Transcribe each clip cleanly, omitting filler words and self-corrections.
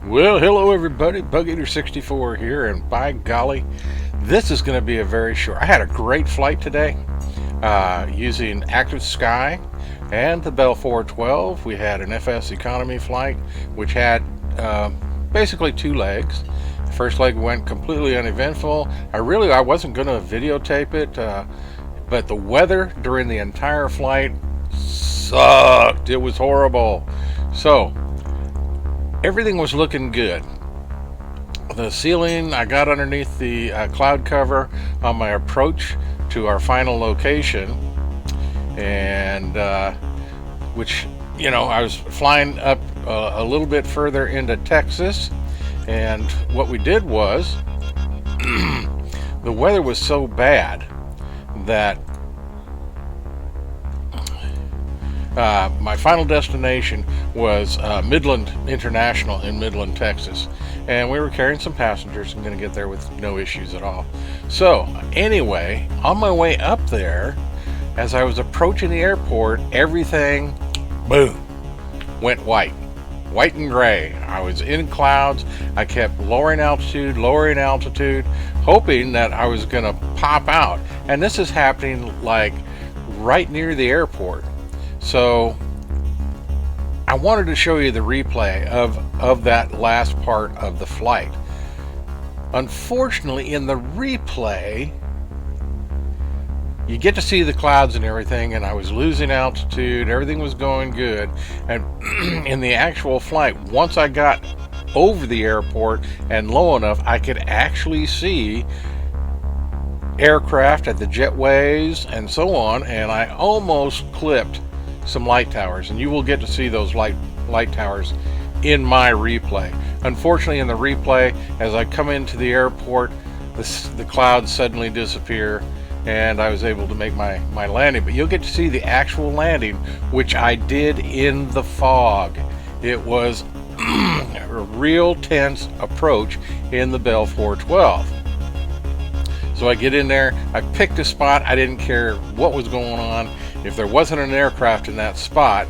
Well, hello everybody, Bug Eater 64 here, and by golly, this is going to be a very short. I had a great flight today using Active Sky and the BELL412. We had an FS economy flight, which had basically two legs. The first leg went completely uneventful. I wasn't going to videotape it, but the weather during the entire flight sucked. It was horrible. So everything was looking good. The ceiling, I got underneath the cloud cover on my approach to our final location, and which, I was flying up a little bit further into Texas, and what we did was the weather was so bad that my final destination was Midland International in Midland, Texas, and we were carrying some passengers. I'm going to get there with no issues at all. So anyway, on my way up there, as I was approaching the airport, everything, boom, went white and gray. I was in clouds. I kept lowering altitude, hoping that I was going to pop out. And this is happening like right near the airport. So I wanted to show you the replay of that last part of the flight. Unfortunately, in the replay, you get to see the clouds and everything, and I was losing altitude. Everything was going good. And in the actual flight, once I got over the airport and low enough, I could actually see aircraft at the jetways and so on, and I almost clipped some light towers, and you will get to see those light towers in my replay. Unfortunately, in the replay, as I come into the airport, the clouds suddenly disappear, and I was able to make my landing. But you'll get to see the actual landing, which I did in the fog. It was a real tense approach in the BELL412. So I get in there, I picked a spot. I didn't care what was going on. If there wasn't an aircraft in that spot,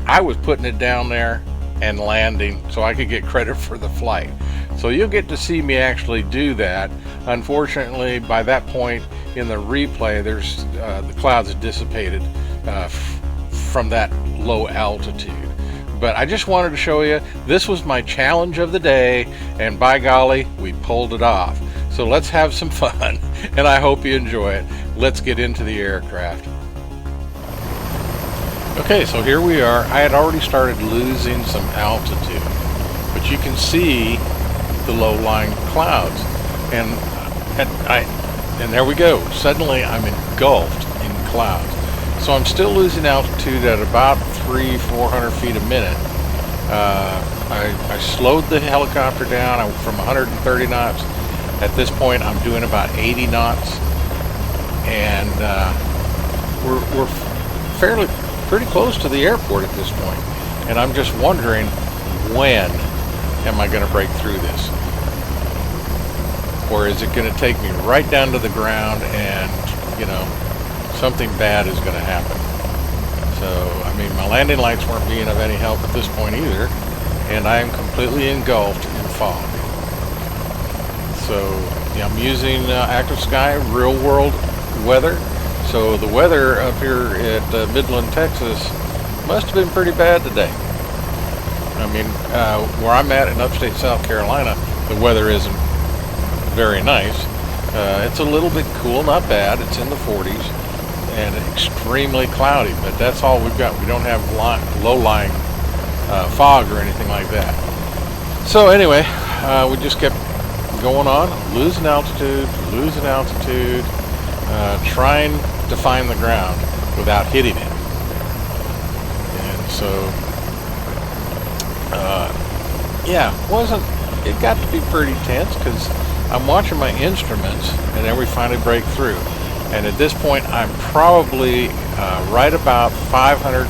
I was putting it down there and landing so I could get credit for the flight. So you'll get to see me actually do that. Unfortunately, by that point in the replay, there's the clouds had dissipated from that low altitude. But I just wanted to show you, this was my challenge of the day, and by golly, we pulled it off. So let's have some fun, and I hope you enjoy it. Let's get into the aircraft. Okay, so here we are. I had already started losing some altitude, but you can see the low-lying clouds, and there we go. Suddenly I'm engulfed in clouds. So I'm still losing altitude at about 300-400 feet a minute. I slowed the helicopter down from 130 knots. At this point, I'm doing about 80 knots, and we're pretty close to the airport at this point. And I'm just wondering, when am I going to break through this? Or is it going to take me right down to the ground and, something bad is going to happen? So, my landing lights weren't being of any help at this point either, and I am completely engulfed in fog. So I'm using Active Sky, real world weather. So the weather up here at Midland, Texas must have been pretty bad today. Where I'm at in upstate South Carolina, the weather isn't very nice. It's a little bit cool, not bad. It's in the 40s and extremely cloudy, but that's all we've got. We don't have low-lying fog or anything like that. So anyway, we just kept going on, losing altitude, trying to find the ground without hitting it. And so, it got to be pretty tense because I'm watching my instruments, and then we finally break through. And at this point, I'm probably right about 400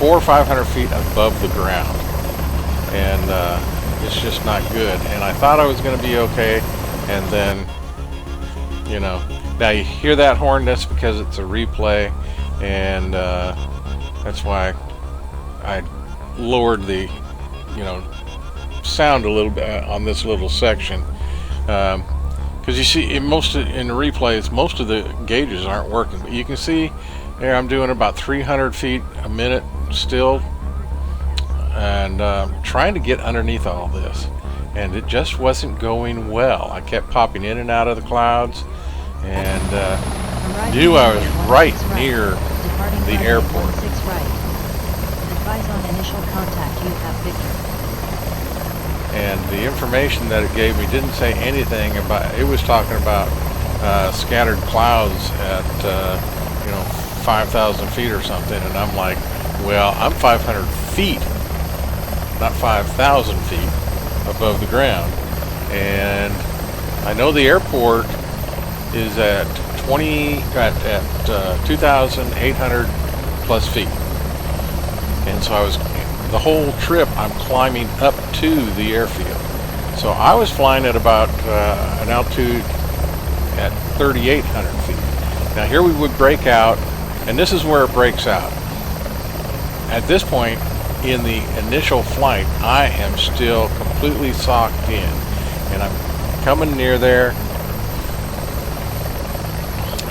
or 500 feet above the ground. And it's just not good. And I thought I was going to be okay, and then, now you hear that horn. That's because it's a replay, and that's why I lowered the sound a little bit on this little section, because you see in the replays, most of the gauges aren't working, but you can see there I'm doing about 300 feet a minute still, and trying to get underneath all this, and it just wasn't going well. I kept popping in and out of the clouds, and knew I was right near the airport. Advise on initial contact, you have Victor. And the information that it gave me didn't say anything about, it was talking about scattered clouds at 5,000 feet or something, and I'm like, well, I'm 500 feet, not 5,000 feet above the ground, and I know the airport is at 2,800 plus feet. And so the whole trip I'm climbing up to the airfield. So I was flying at about an altitude at 3,800 feet. Now here we would break out, and this is where it breaks out. At this point in the initial flight, I am still completely socked in, and I'm coming near there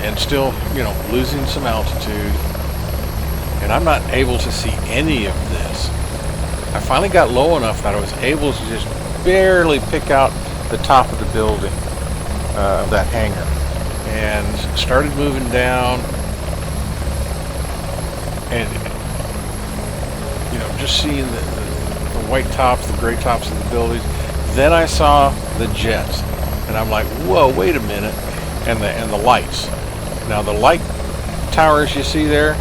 and still, losing some altitude. And I'm not able to see any of this. I finally got low enough that I was able to just barely pick out the top of the building, of that hangar, and started moving down, and just seeing the white tops, the gray tops of the buildings. Then I saw the jets, and I'm like, whoa, wait a minute, and the lights. Now the light towers you see there,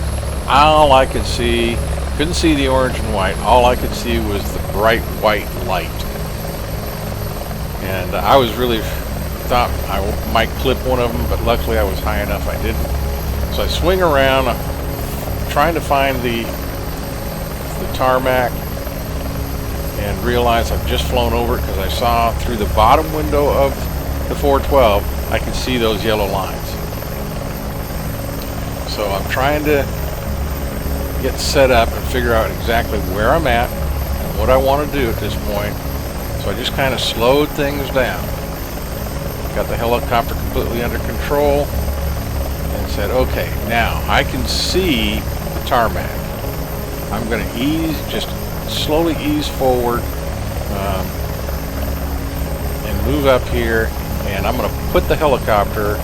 all I could see, couldn't see the orange and white, all I could see was the bright white light. And I was really thought I might clip one of them, but luckily I was high enough I didn't. So I swing around, trying to find the tarmac, and realize I've just flown over it, because I saw through the bottom window of the 412, I could see those yellow lines. So I'm trying to get set up and figure out exactly where I'm at and what I want to do at this point. So I just kind of slowed things down. Got the helicopter completely under control and said, okay, now I can see the tarmac. I'm going to just slowly ease forward and move up here, and I'm going to put the helicopter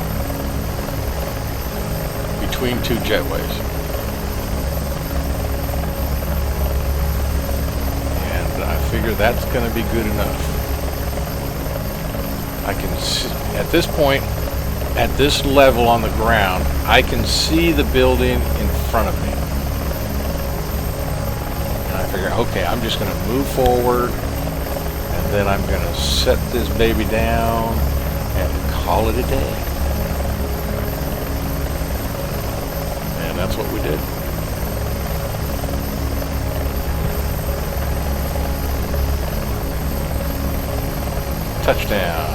between two jetways. And I figure that's going to be good enough. I can see, at this point, at this level on the ground, I can see the building in front of me. And I figure, okay, I'm just going to move forward, and then I'm going to set this baby down and call it a day. And that's what we did. Touchdown.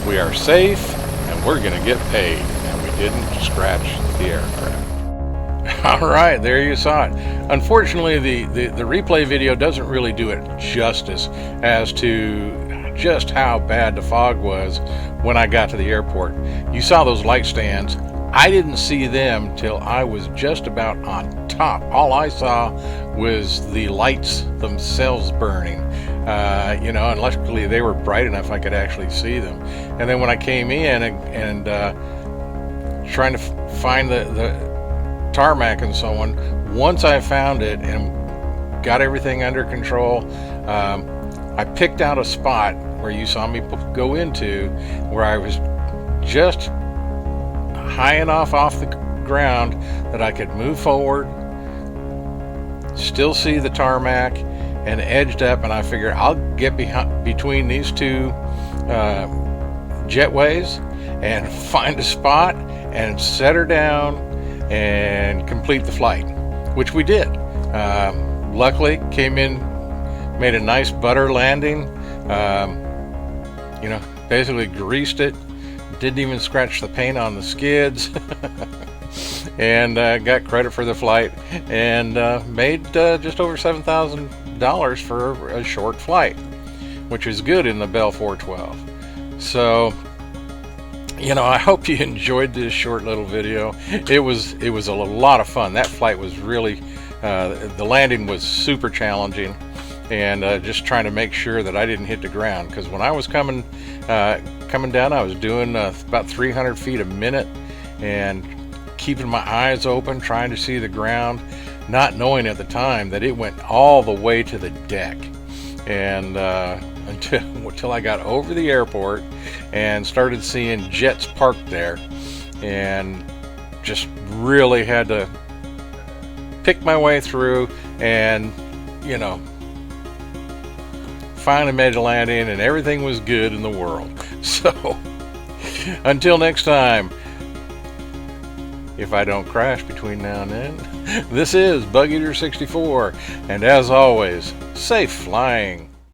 We are safe, and we're going to get paid. And we didn't scratch the aircraft. All right, there you saw it. Unfortunately, the replay video doesn't really do it justice as to just how bad the fog was when I got to the airport. You saw those light stands. I didn't see them till I was just about on top. All I saw was the lights themselves burning. And luckily they were bright enough I could actually see them. And then when I came in and trying to find the tarmac and so on, once I found it and got everything under control, I picked out a spot where you saw me go into, where I was just high enough off the ground that I could move forward, still see the tarmac, and edged up, and I figured I'll get between these two jetways and find a spot and set her down and complete the flight, which we did. Luckily, came in, made a nice butter landing, basically greased it, didn't even scratch the paint on the skids, and got credit for the flight, and made just over $7,000 for a short flight. which is good in the BELL412. So, you know, I hope you enjoyed this short little video. It was a lot of fun. That flight was really, the landing was super challenging, and just trying to make sure that I didn't hit the ground, because when I was coming down, I was doing about 300 feet a minute and keeping my eyes open, trying to see the ground, not knowing at the time that it went all the way to the deck. And until I got over the airport and started seeing jets parked there, and just really had to pick my way through, and you know, finally made a landing and everything was good in the world. So until next time, if I don't crash between now and then, this is Bug Eater 64, and as always, safe flying.